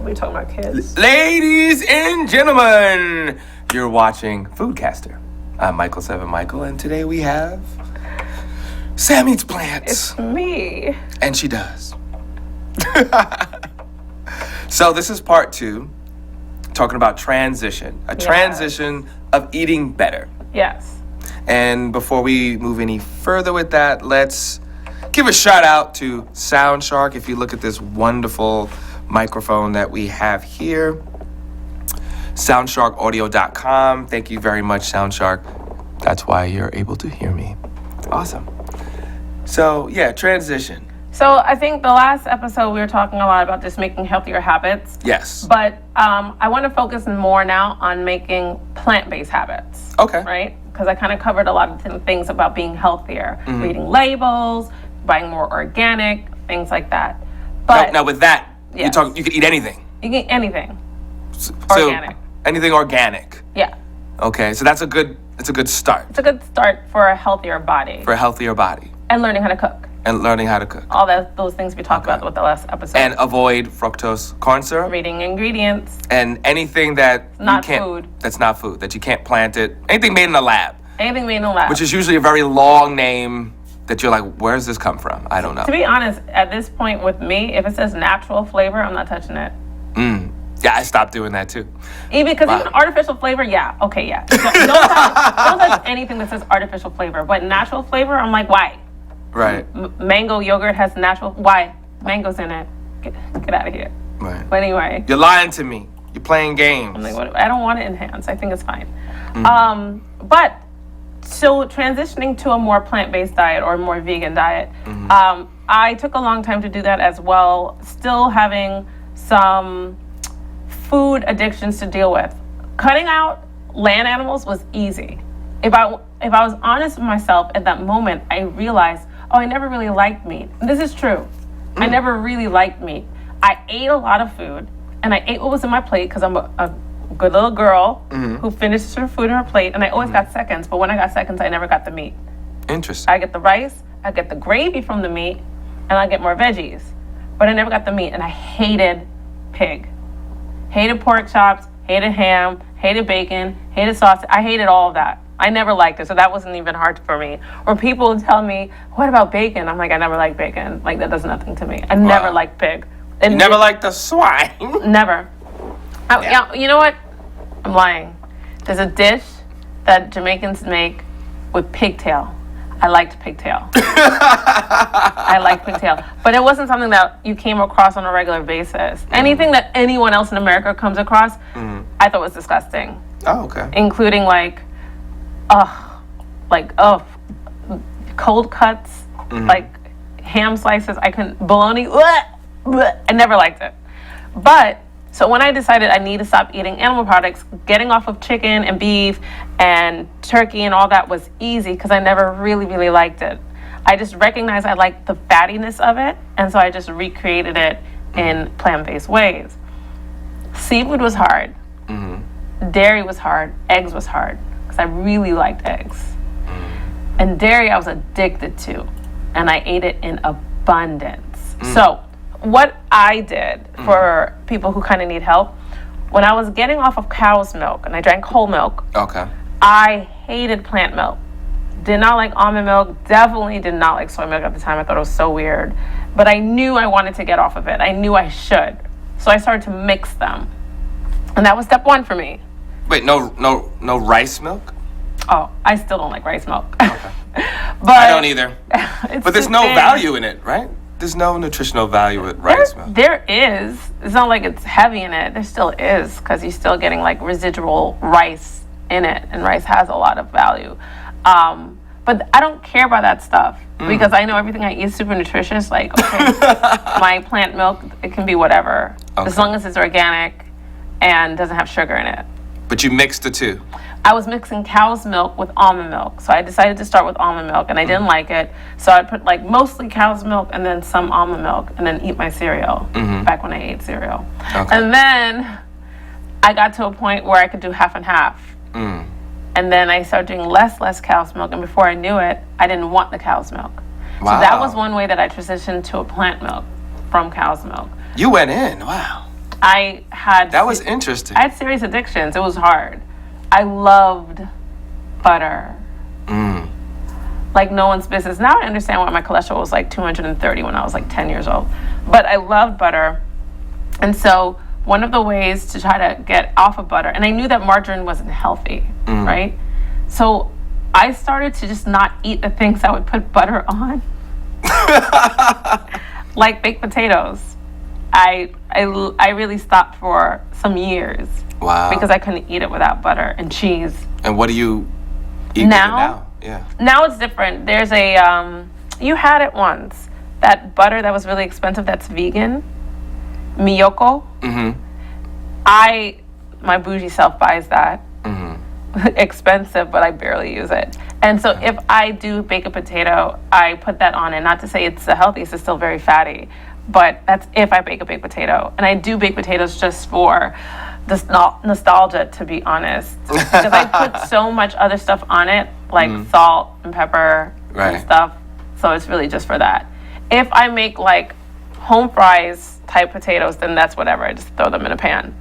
We talking about kids. Ladies and gentlemen, you're watching Foodcaster. I'm Michael Seven Michael, and today we have Sam Eats Plants. It's me. And she does. So this is part 2, talking about transition. Transition of eating better. Yes. And before we move any further with that, let's give a shout out to Sound Shark. If you look at this wonderful microphone that we have here, soundsharkaudio.com. Thank you very much, Sound Shark. That's why you're able to hear me. Awesome. So, yeah, transition. So I think the last episode we were talking a lot about just making healthier habits. Yes. But I want to focus more now on making plant-based habits. Okay. Right? Because I kind of covered a lot of different things about being healthier. Reading labels, buying more organic, things like that. But now with that, yes. you can eat anything. You can eat anything. So Organic. Anything organic. Yeah. Okay, so it's a good start. It's a good start for a healthier body. For a healthier body. And learning how to cook. And learning how to cook. All those things we talked about with the last episode. And avoid fructose corn syrup. Reading ingredients. And anything that not you can't, food. That's not food, that you can't plant it. Anything made in a lab. Anything made in a lab. Which is usually a very long name that you're like, where does this come from? I don't know. To be honest, at this point with me, if it says natural flavor, I'm not touching it. Yeah, I stopped doing that too. Even artificial flavor, yeah. Okay, yeah. Don't touch anything that says artificial flavor. But natural flavor, I'm like, why? Right. Mango yogurt has natural, why? Mango's in it. Get out of here. Right. But anyway. You're lying to me. You're playing games. I'm like, what? I don't want to enhance. I think it's fine. But so transitioning to a more plant-based diet or a more vegan diet, I took a long time to do that as well. Still having some food addictions to deal with. Cutting out land animals was easy. If I was honest with myself at that moment, I realized, I never really liked meat. And this is true. I never really liked meat. I ate a lot of food, and I ate what was in my plate because I'm a good little girl who finishes her food in her plate, and I always got seconds, but when I got seconds, I never got the meat. Interesting. I get the rice, I get the gravy from the meat, and I get more veggies. But I never got the meat, and I hated pig. Hated pork chops, hated ham, hated bacon, hated sausage. I hated all of that. I never liked it, so that wasn't even hard for me. Or people would tell me, what about bacon? I'm like, I never liked bacon. Like, that does nothing to me. I never liked pig. You never liked the swine? Never. You know what? I'm lying. There's a dish that Jamaicans make with pigtail. I liked pigtail. I like pigtail. But it wasn't something that you came across on a regular basis. Anything that anyone else in America comes across, I thought was disgusting. Oh, okay. Including cold cuts, like ham slices. I couldn't, bologna, I never liked it. But so when I decided I need to stop eating animal products, getting off of chicken and beef and turkey and all that was easy because I never really, really liked it. I just recognized I liked the fattiness of it, and so I just recreated it in plant-based ways. Seafood was hard. Dairy was hard. Eggs was hard because I really liked eggs. And dairy I was addicted to, and I ate it in abundance. So what I did for people who kind of need help, when I was getting off of cow's milk and I drank whole milk, I hated plant milk. Did not like almond milk, definitely did not like soy milk at the time. I thought it was so weird. But I knew I wanted to get off of it. I knew I should. So I started to mix them. And that was step 1 for me. Wait, no rice milk? Oh, I still don't like rice milk. Okay. But I don't either. But there's too no thin. value in it, right? There's no nutritional value with rice milk. There is. It's not like it's heavy in it. There still is, because you're still getting like residual rice in it, and rice has a lot of value. But I don't care about that stuff because I know everything I eat is super nutritious. Like, okay, my plant milk, it can be whatever, as long as it's organic and doesn't have sugar in it. But you mixed the two. I was mixing cow's milk with almond milk. So I decided to start with almond milk, and I didn't like it. So I put like mostly cow's milk and then some almond milk, and then eat my cereal back when I ate cereal. And then I got to a point where I could do half and half. And then I started doing less cow's milk, and before I knew it, I didn't want the cow's milk. So that was one way that I transitioned to a plant milk from cow's milk. You went in, wow. That was interesting. I had serious addictions. It was hard. I loved butter. Like no one's business. Now I understand why my cholesterol was like 230 when I was like 10 years old. But I loved butter. And so one of the ways to try to get off of butter, and I knew that margarine wasn't healthy, right? So I started to just not eat the things I would put butter on. Like baked potatoes. I really stopped for some years. Wow. Because I couldn't eat it without butter and cheese. And what do you eat now? Yeah. Now it's different. There's a, you had it once, that butter that was really expensive that's vegan, Miyoko. My bougie self buys that. Expensive, but I barely use it. And so if I do bake a potato, I put that on it. Not to say it's the healthiest, it's still very fatty. But that's if I bake a baked potato. And I do baked potatoes just for the nostalgia, to be honest. Because I put so much other stuff on it, like salt and pepper and stuff. So it's really just for that. If I make like home fries type potatoes, then that's whatever. I just throw them in a pan.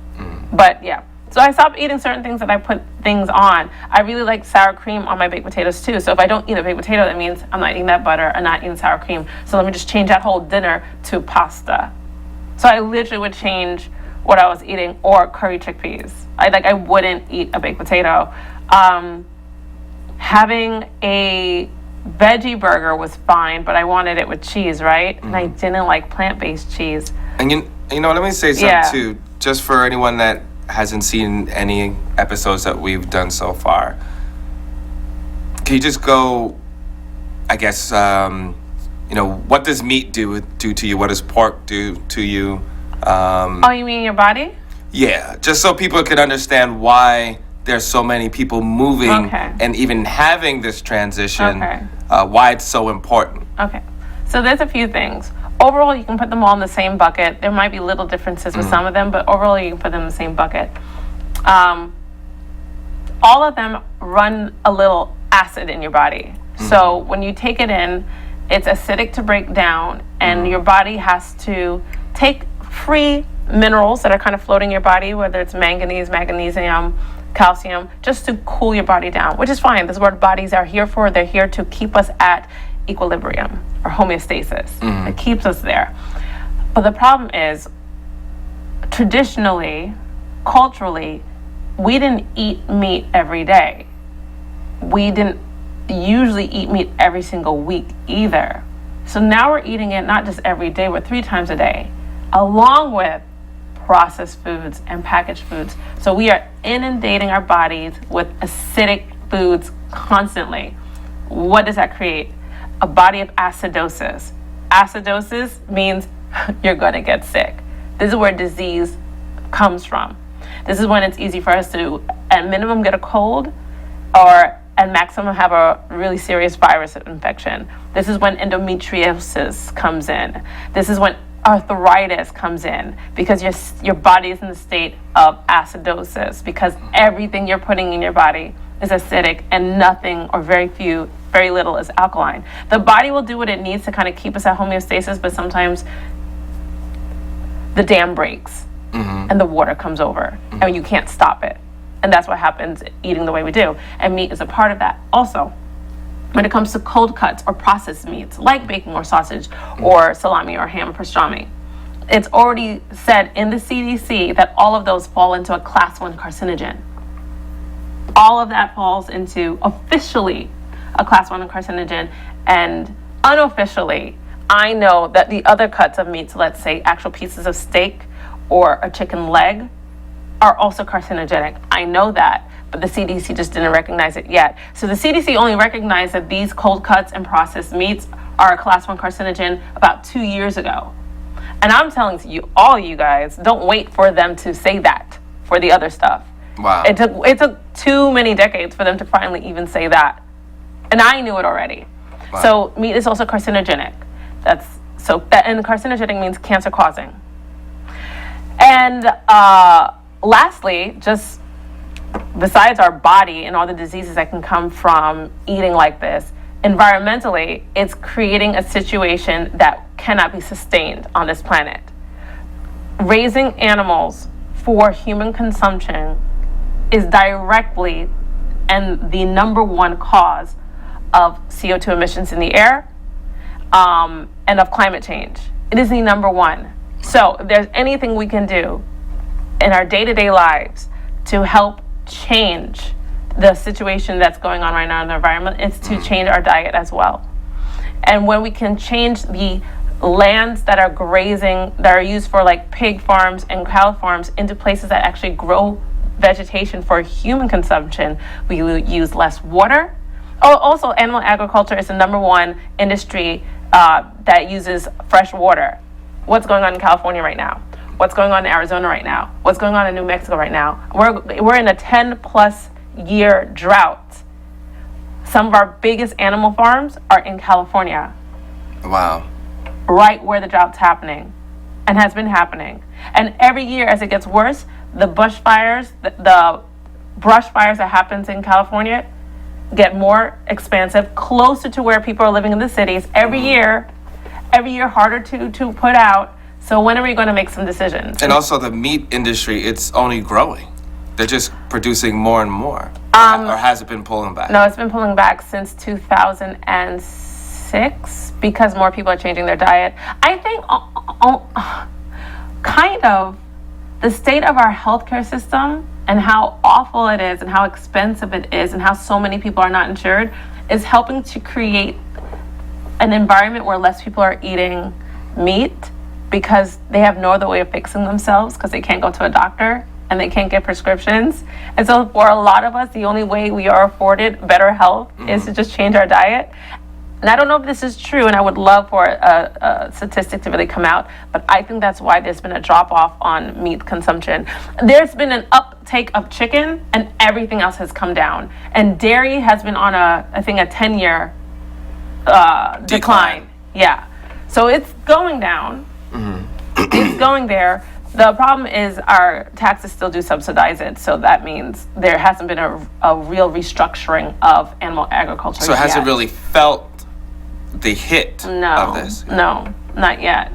But yeah. So I stopped eating certain things that I put things on. I really like sour cream on my baked potatoes too. So if I don't eat a baked potato, that means I'm not eating that butter. I'm not eating sour cream. So let me just change that whole dinner to pasta. So I literally would change what I was eating, or curry chickpeas. I wouldn't eat a baked potato. Having a veggie burger was fine, but I wanted it with cheese, right? And I didn't like plant-based cheese. And you know, let me say something too, just for anyone that hasn't seen any episodes that we've done so far. Can you just go, I guess, what does meat do to you? What does pork do to you? You mean your body? Yeah, just so people can understand why there's so many people moving and even having this transition, why it's so important. Okay, so there's a few things. Overall, you can put them all in the same bucket. There might be little differences with some of them, but overall, you can put them in the same bucket. All of them run a little acid in your body. So when you take it in, it's acidic to break down, and your body has to take free minerals that are kind of floating in your body, whether it's manganese, magnesium, calcium, just to cool your body down, which is fine. This is what bodies are here for. They're here to keep us at equilibrium or homeostasis. It keeps us there. But the problem is, traditionally, culturally, we didn't eat meat every day. We didn't usually eat meat every single week either. So now we're eating it not just every day, but 3 times a day, along with processed foods and packaged foods. So we are inundating our bodies with acidic foods constantly. What does that create? A body of acidosis. Acidosis means you're going to get sick. This is where disease comes from. This is when it's easy for us to, at minimum, get a cold, or at maximum have a really serious virus infection. This is when endometriosis comes in. This is when arthritis comes in, because your body is in the state of acidosis, because everything you're putting in your body is acidic, and nothing or very little is alkaline. The body will do what it needs to kind of keep us at homeostasis, but sometimes the dam breaks and the water comes over and you can't stop it. And that's what happens eating the way we do. And meat is a part of that. Also, when it comes to cold cuts or processed meats, like bacon or sausage or salami or ham or pastrami, it's already said in the CDC that all of those fall into a class 1 carcinogen. All of that falls into officially a class 1 carcinogen, and unofficially, I know that the other cuts of meats, let's say actual pieces of steak or a chicken leg, are also carcinogenic. I know that, but the CDC just didn't recognize it yet. So the CDC only recognized that these cold cuts and processed meats are a class 1 carcinogen about 2 years ago. And I'm telling you, all you guys, don't wait for them to say that for the other stuff. Wow. It took too many decades for them to finally even say that. And I knew it already. Wow. So meat is also carcinogenic. And carcinogenic means cancer causing. And lastly, just besides our body and all the diseases that can come from eating like this, environmentally, it's creating a situation that cannot be sustained on this planet. raising animals for human consumption is directly and the number one cause of CO2 emissions in the air, and of climate change. It is the number one. So if there's anything we can do in our day-to-day lives to help change the situation that's going on right now in the environment, it's to change our diet as well. And when we can change the lands that are grazing, that are used for like pig farms and cow farms, into places that actually grow vegetation for human consumption, we will use less water. Oh, also, animal agriculture is the number one industry that uses fresh water. What's going on in California right now? What's going on in Arizona right now? What's going on in New Mexico right now? We're in a 10+ year drought. Some of our biggest animal farms are in California. Wow. Right where the drought's happening and has been happening. And every year as it gets worse, the bushfires, the brush fires that happens in California get more expansive, closer to where people are living in the cities. Every year harder to put out. So when are we going to make some decisions? And also the meat industry, it's only growing. They're just producing more and more. Or has it been pulling back? No, it's been pulling back since 2006 because more people are changing their diet. I think kind of the state of our healthcare system and how awful it is and how expensive it is and how so many people are not insured is helping to create an environment where less people are eating meat because they have no other way of fixing themselves because they can't go to a doctor and they can't get prescriptions. And so for a lot of us, the only way we are afforded better health is to just change our diet. And I don't know if this is true, and I would love for a statistic to really come out, but I think that's why there's been a drop-off on meat consumption. There's been an uptake of chicken, and everything else has come down. And dairy has been on a 10-year decline. Yeah. So it's going down. It's going there. The problem is our taxes still do subsidize it, so that means there hasn't been a real restructuring of animal agriculture So it hasn't really felt the hit of this? No, not yet.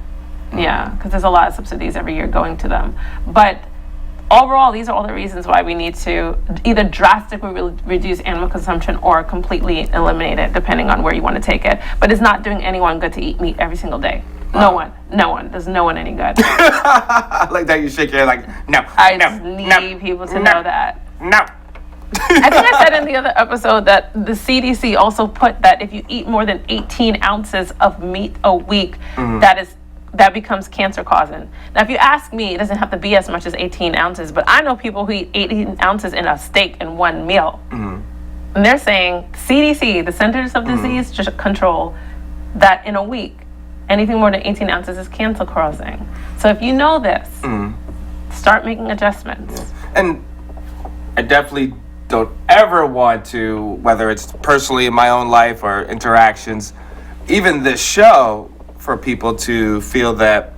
Yeah, because there's a lot of subsidies every year going to them. But overall, these are all the reasons why we need to either drastically reduce animal consumption or completely eliminate it, depending on where you want to take it. But it's not doing anyone good to eat meat every single day. No one. Does no one any good. I like that you shake your head like, no. I just need people to know that. No. I think I said in the other episode that the CDC also put that if you eat more than 18 ounces of meat a week, that becomes cancer causing. Now, if you ask me, it doesn't have to be as much as 18 ounces, but I know people who eat 18 ounces in a steak in one meal. And they're saying CDC, the Centers of Disease Control, that in a week, anything more than 18 ounces is cancer causing. So if you know this, start making adjustments. And I definitely don't ever want to, whether it's personally in my own life or interactions, even this show, for people to feel that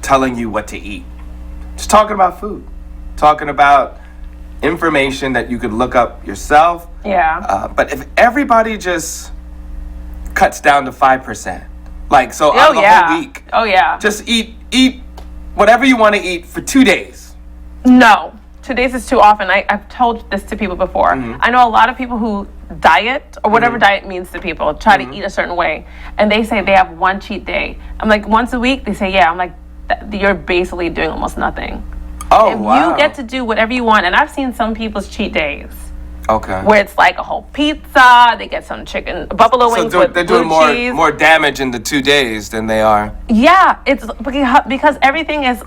telling you what to eat. Just talking about food. Talking about information that you could look up yourself. Yeah. But if everybody just cuts down to 5%, like, so out of the whole week. Oh, yeah. Just eat whatever you want to eat for 2 days. No. 2 days is too often. I've told this to people before. I know a lot of people who diet, or whatever diet means to people, try to eat a certain way, and they say they have one cheat day. I'm like, once a week? They say, yeah. I'm like, you're basically doing almost nothing. Oh, if wow. you get to do whatever you want, and I've seen some people's cheat days. Okay. Where it's like a whole pizza, they get some chicken, buffalo wings with they're blue doing cheese. more damage in the 2 days than they are. Yeah, it's because everything is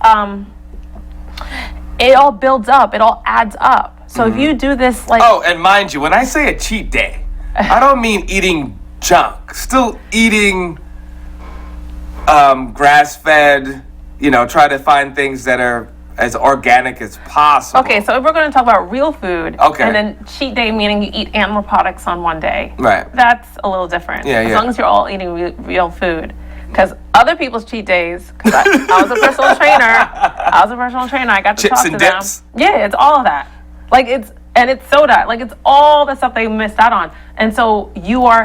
it all builds up, it all adds up. So if you do this like and mind you, when I say a cheat day, I don't mean eating junk. Still eating grass-fed, try to find things that are as organic as possible. Okay, so if we're going to talk about real food, okay, and then cheat day meaning you eat animal products on one day, right? That's a little different. As long as you're all eating real food, because other people's cheat days. Because I was a personal trainer. I got to chips talk and to dips. them. Yeah, it's all of that. Like it's soda. Like it's all the stuff they missed out on, and so you are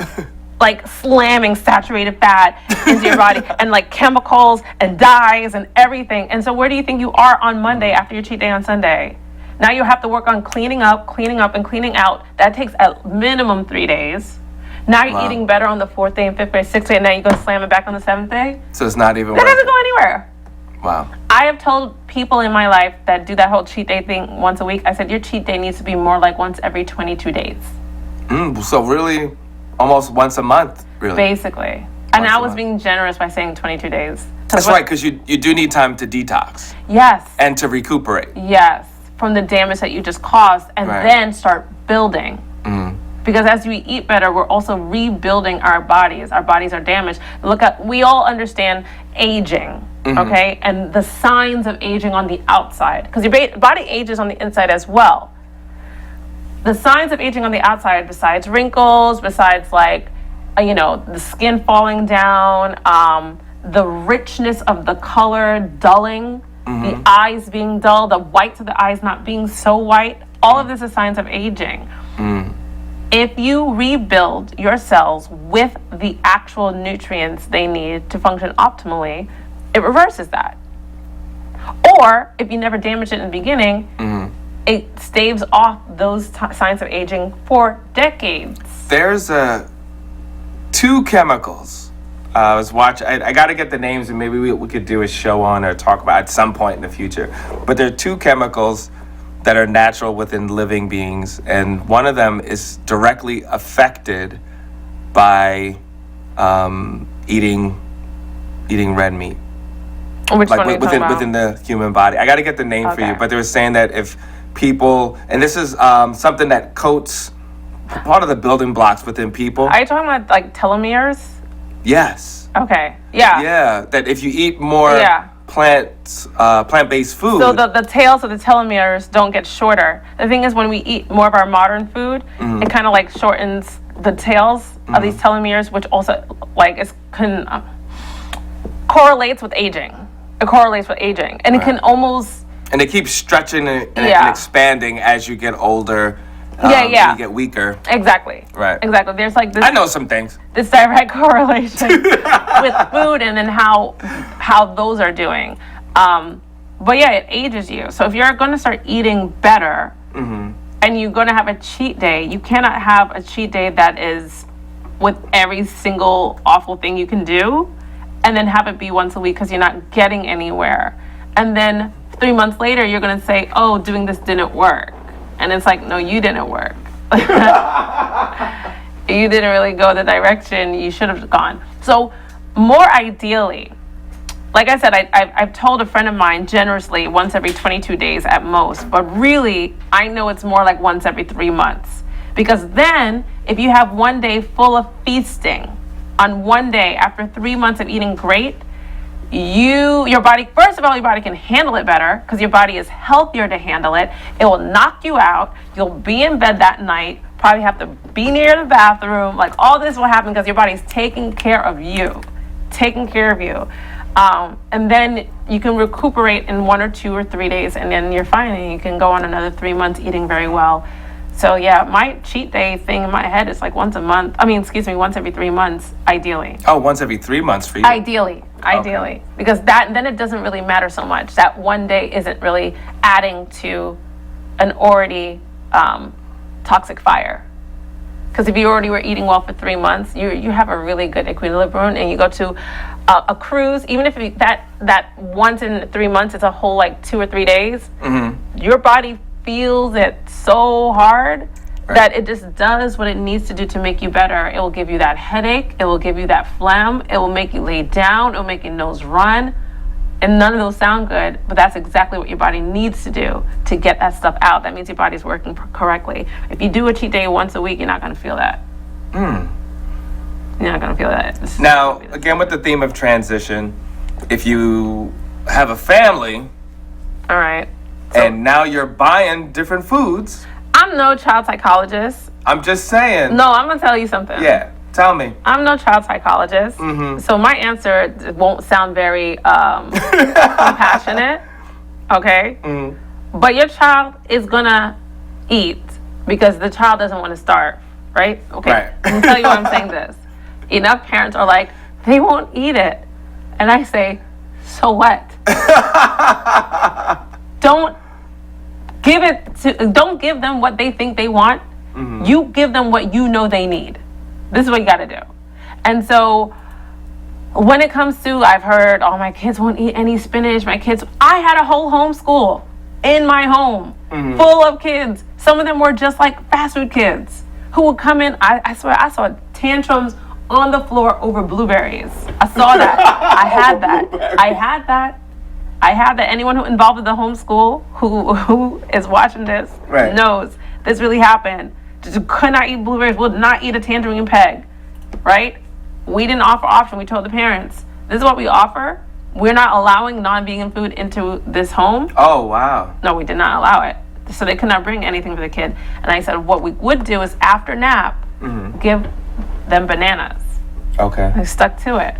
like slamming saturated fat into your body and like chemicals and dyes and everything. And so where do you think you are on Monday after your cheat day on Sunday? Now you have to work on cleaning up, and cleaning out. That takes at minimum 3 days. Now you're eating better on the 4th day and 5th day, 6th day, and now you're going to slam it back on the 7th day? So it's not even That doesn't go anywhere. Wow. I have told people in my life that do that whole cheat day thing once a week, I said, your cheat day needs to be more like once every 22 days. So really, almost once a month, really. Basically. And I was being generous by saying 22 days. That's right, because you do need time to detox. Yes. And to recuperate. Yes. From the damage that you just caused, and then start building. Because as we eat better, we're also rebuilding our bodies. Our bodies are damaged. We all understand aging, okay? And the signs of aging on the outside. Because your body ages on the inside as well. The signs of aging on the outside, besides wrinkles, besides the skin falling down, the richness of the color dulling, the eyes being dull, the whites of the eyes not being so white, all of this is signs of aging. If you rebuild your cells with the actual nutrients they need to function optimally, it reverses that. Or if you never damage it in the beginning, it staves off those signs of aging for decades. There's two chemicals. I was watching. I got to get the names, and maybe we could do a show on or talk about at some point in the future. But there are two chemicals that are natural within living beings, and one of them is directly affected by eating red meat. Which one are you talking about? Within the human body. I got to get the name for you, but they were saying that if people, and this is something that coats part of the building blocks within people. Are you talking about like telomeres? Yes. Okay. Yeah. Yeah. That if you eat more plant-based food. So the tails of the telomeres don't get shorter. The thing is, when we eat more of our modern food, it kind of like shortens the tails of these telomeres, which also correlates with aging. It correlates with aging, and it can almost. And it keeps stretching and expanding as you get older. You get weaker. Exactly. Right. Exactly. There's like this. I know some things. This direct correlation with food and then how those are doing. But yeah, it ages you. So if you're going to start eating better and you're going to have a cheat day, you cannot have a cheat day that is with every single awful thing you can do and then have it be once a week because you're not getting anywhere. And then 3 months later, you're going to say, oh, doing this didn't work. And it's like, no, you didn't work. You didn't really go the direction you should have gone. So more ideally, like I said, I've told a friend of mine generously once every 22 days at most. But really, I know it's more like once every 3 months. Because then, if you have one day full of feasting, on one day after 3 months of eating great, your body, first of all, your body can handle it better because your body is healthier to handle it. It will knock you out. You'll be in bed that night, probably have to be near the bathroom. Like all this will happen because your body's taking care of you. And then you can recuperate in 1 or 2 or 3 days, and then you're fine, and you can go on another 3 months eating very well. So yeah, my cheat day thing in my head is like once every 3 months, ideally. Oh, once every 3 months for you? Ideally. Because then it doesn't really matter so much. That one day isn't really adding to an already toxic fire. Because if you already were eating well for 3 months, you have a really good equilibrium, and you go to a cruise, even if that once in 3 months, it's a whole like 2 or 3 days, your body feels it so hard that it just does what it needs to do to make you better. It will give you that headache. It will give you that phlegm. It will make you lay down. It will make your nose run. And none of those sound good, but that's exactly what your body needs to do to get that stuff out. That means your body's working correctly. If you do a cheat day once a week, you're not going to feel that. You're not going to feel that. Now, again, with the theme of transition, if you have a family, all right, and now you're buying different foods. I'm no child psychologist. I'm just saying. No, I'm going to tell you something. Yeah, tell me. I'm no child psychologist. So my answer won't sound very compassionate, okay? But your child is going to eat because the child doesn't want to starve, right? Okay. Right. Let me tell you why I'm saying this. Enough parents are like, they won't eat it. And I say, so what? Don't give them what they think they want. Mm-hmm. You give them what you know they need. This is what you got to do. And so when it comes to, I've heard, oh, my kids won't eat any spinach. I had a whole homeschool in my home, mm-hmm. full of kids. Some of them were just like fast food kids who would come in. I swear, I saw tantrums on the floor over blueberries. I saw that. I had that. Anyone who involved with the homeschool who is watching this knows this really happened. Just could not eat blueberries, would not eat a tangerine peg, right? We didn't offer option. We told the parents, this is what we offer. We're not allowing non-vegan food into this home. Oh, wow. No, we did not allow it. So they could not bring anything for the kid. And I said, what we would do is after nap, mm-hmm. give them bananas. Okay. I stuck to it.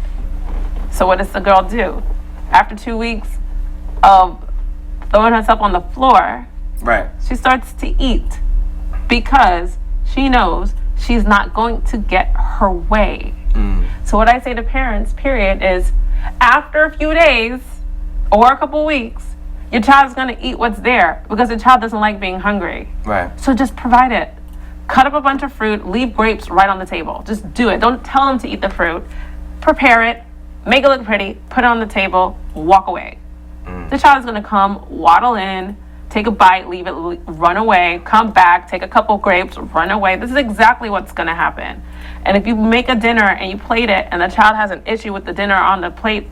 So what does the girl do? After 2 weeks of throwing herself on the floor, right, she starts to eat because she knows she's not going to get her way. Mm. So what I say to parents, period, is after a few days or a couple weeks, your child is going to eat what's there because the child doesn't like being hungry. Right. So just provide it. Cut up a bunch of fruit, leave grapes right on the table. Just do it. Don't tell them to eat the fruit. Prepare it, make it look pretty, put it on the table, walk away. Mm. The child is going to come, waddle in, take a bite, leave it, run away, come back, take a couple grapes, run away. This is exactly what's going to happen. And if you make a dinner and you plate it and the child has an issue with the dinner on the plate,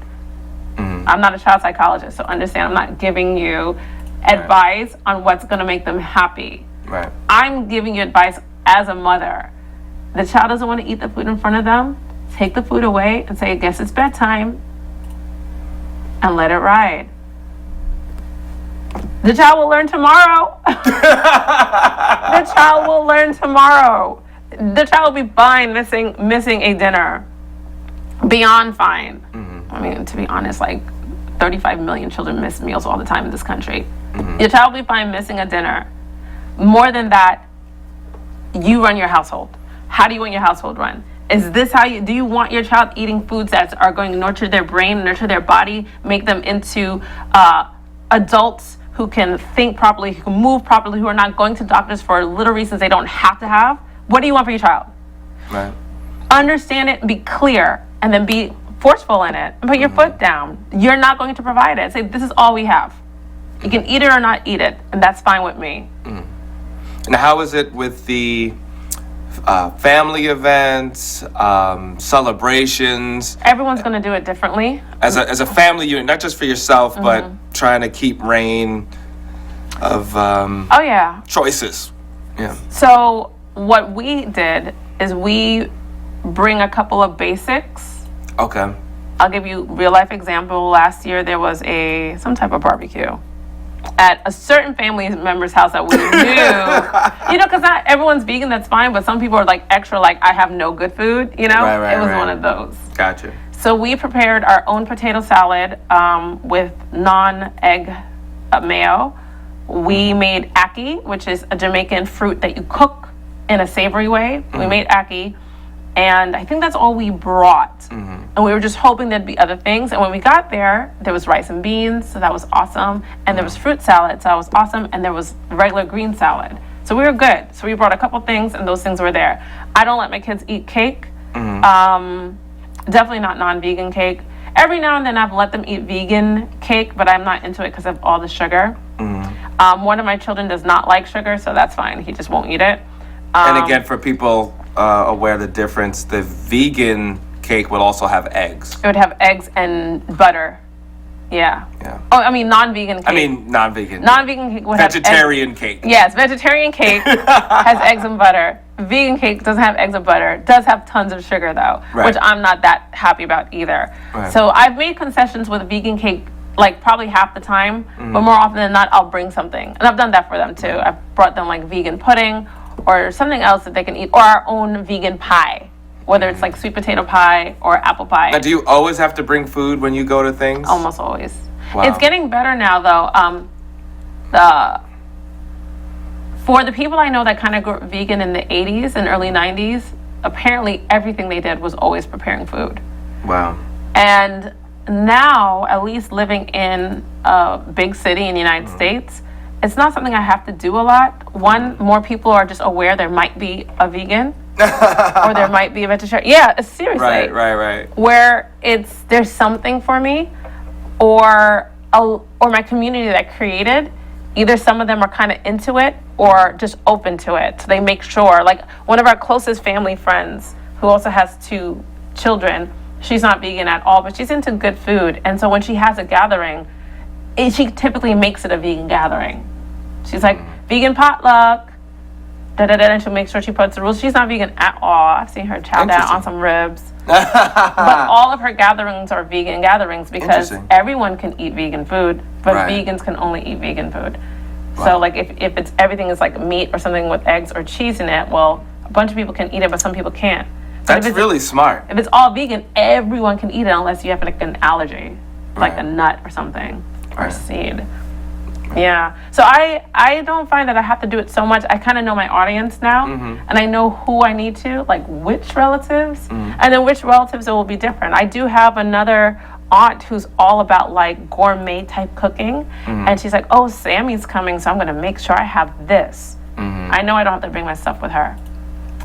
I'm not a child psychologist, so understand I'm not giving you advice on what's going to make them happy. Right. I'm giving you advice as a mother. The child doesn't want to eat the food in front of them. Take the food away and say, I guess it's bedtime, and let it ride. The child will learn tomorrow. The child will learn tomorrow. The child will be fine missing a dinner. Beyond fine. Mm-hmm. I mean, to be honest, like 35 million children miss meals all the time in this country. Mm-hmm. Your child will be fine missing a dinner. More than that, you run your household. How do you want your household run? Is this how do you want your child eating foods that are going to nurture their brain, nurture their body, make them into adults who can think properly, who can move properly, who are not going to doctors for little reasons they don't have to have? What do you want for your child? Right. Understand it, be clear, and then be forceful in it, and put your foot down. You're not going to provide it. Say, this is all we have. You can eat it or not eat it, and that's fine with me. Mm. And how is it with the family events, celebrations? Everyone's going to do it differently. As a family unit, not just for yourself, mm-hmm. but trying to keep reign of choices. Yeah. So what we did is we bring a couple of basics. Okay. I'll give you real life example. Last year there was some type of barbecue at a certain family member's house that we knew, because not everyone's vegan, that's fine, but some people are like extra, like, I have no good food, It was one of those. Gotcha. So we prepared our own potato salad with non-egg mayo. We made ackee, which is a Jamaican fruit that you cook in a savory way. Mm-hmm. We made ackee, and I think that's all we brought. Mm-hmm. And we were just hoping there'd be other things. And when we got there was rice and beans, so that was awesome. And there was fruit salad, so that was awesome. And there was regular green salad. So we were good. So we brought a couple things, and those things were there. I don't let my kids eat cake. Mm-hmm. Definitely not non-vegan cake. Every now and then I've let them eat vegan cake, but I'm not into it because of all the sugar. Mm-hmm. One of my children does not like sugar, so that's fine. He just won't eat it. And again, for people aware of the difference, the vegan cake would also have eggs. It would have eggs and butter. Yeah. Oh, I mean non-vegan cake. I mean non-vegan. Non-vegan cake would vegetarian have cake. Yes, vegetarian cake has eggs and butter. Vegan cake doesn't have eggs and butter. Does have tons of sugar though, which I'm not that happy about either. Right. So I've made concessions with vegan cake like probably half the time, but more often than not I'll bring something. And I've done that for them too. I've brought them like vegan pudding or something else that they can eat, or our own vegan pie. Whether it's like sweet potato pie or apple pie. Now, do you always have to bring food when you go to things? Almost always. Wow. It's getting better now, though. For the people I know that kind of grew vegan in the 80s and early 90s, apparently everything they did was always preparing food. Wow. And now, at least living in a big city in the United States, it's not something I have to do a lot. One, more people are just aware there might be a vegan or there might be a vegetarian. Yeah, seriously. Right. Where there's something for me, or my community that I created. Either some of them are kind of into it or just open to it. So they make sure. Like one of our closest family friends, who also has 2 children, she's not vegan at all, but she's into good food. And so when she has a gathering, she typically makes it a vegan gathering. She's like, vegan potluck, and she'll make sure she puts the rules. She's not vegan at all. I've seen her chow down on some ribs. But all of her gatherings are vegan gatherings because everyone can eat vegan food, but vegans can only eat vegan food. Wow. So like if it's everything is like meat or something with eggs or cheese in it, well, a bunch of people can eat it, but some people can't. That's really smart. If it's all vegan, everyone can eat it unless you have like an allergy, like a nut or something, or a seed. Yeah. So I don't find that I have to do it so much. I kind of know my audience now, and I know who I need to, like which relatives, and then which relatives it will be different. I do have another aunt who's all about like gourmet type cooking, and she's like, oh, Sammy's coming, so I'm going to make sure I have this. I know I don't have to bring my stuff with her.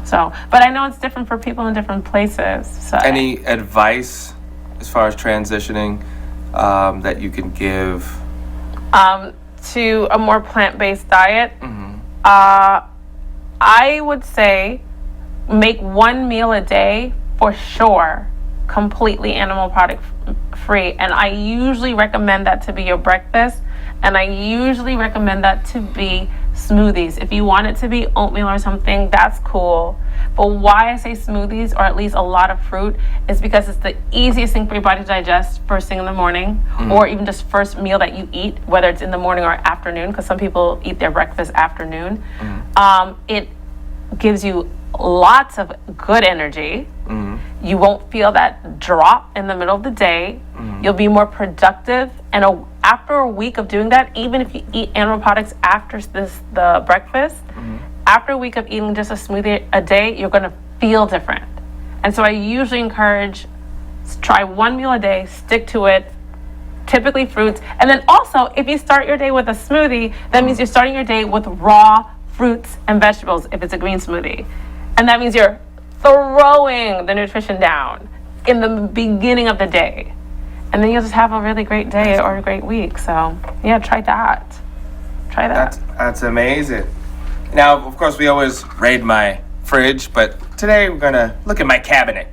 So, but I know it's different for people in different places. So any advice as far as transitioning that you can give? To a more plant-based diet, I would say make one meal a day for sure, completely animal product free. And I usually recommend that to be your breakfast, and I usually recommend that to be smoothies. If you want it to be oatmeal or something, that's cool. But why I say smoothies, or at least a lot of fruit, is because it's the easiest thing for your body to digest first thing in the morning, or even just first meal that you eat, whether it's in the morning or afternoon, because some people eat their breakfast afternoon. It gives you lots of good energy. You won't feel that drop in the middle of the day. You'll be more productive, and after a week of doing that, even if you eat animal products after the breakfast, after a week of eating just a smoothie a day, you're going to feel different. And so I usually encourage, try one meal a day, stick to it, typically fruits. And then also, if you start your day with a smoothie, that means you're starting your day with raw fruits and vegetables if it's a green smoothie. And that means you're throwing the nutrition down in the beginning of the day. And then you'll just have a really great day or a great week. So yeah, try that. Try that. That's amazing. Now, of course, we always raid my fridge, but today we're going to look at my cabinet.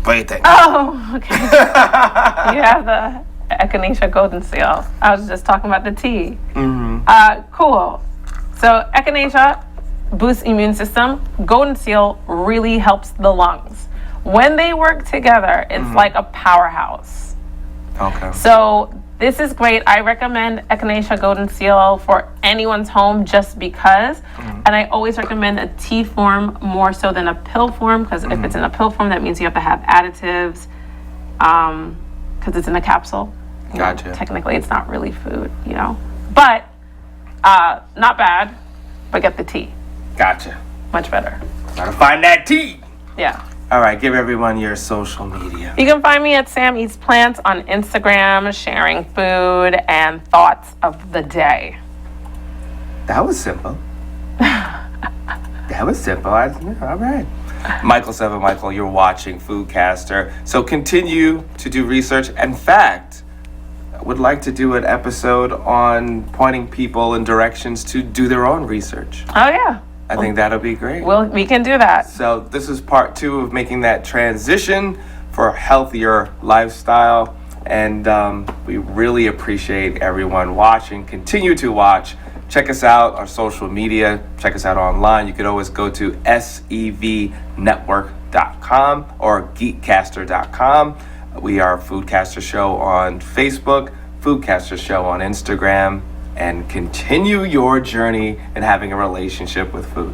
What do you think? Oh, okay. You have the Echinacea Golden Seal. I was just talking about the tea. Cool. So Echinacea boosts immune system. Golden Seal really helps the lungs. When they work together, it's like a powerhouse. Okay. So this is great. I recommend Echinacea Golden Seal for anyone's home just because. And I always recommend a tea form more so than a pill form, because if it's in a pill form, that means you have to have additives because it's in a capsule. Gotcha. Technically, it's not really food, But not bad, but get the tea. Gotcha. Much better. Gotta find that tea. Yeah. All right, give everyone your social media. You can find me at Sam Eats Plants on Instagram, sharing food and thoughts of the day. That was simple. All right. Michael, you're watching Foodcaster. So continue to do research. In fact, I would like to do an episode on pointing people in directions to do their own research. Oh, yeah. I think that'll be great. Well, we can do that. So this is part 2 of making that transition for a healthier lifestyle. And we really appreciate everyone watching. Continue to watch. Check us out on social media. Check us out online. You could always go to sevnetwork.com or geekcaster.com. We are Foodcaster Show on Facebook, Foodcaster Show on Instagram, and continue your journey in having a relationship with food.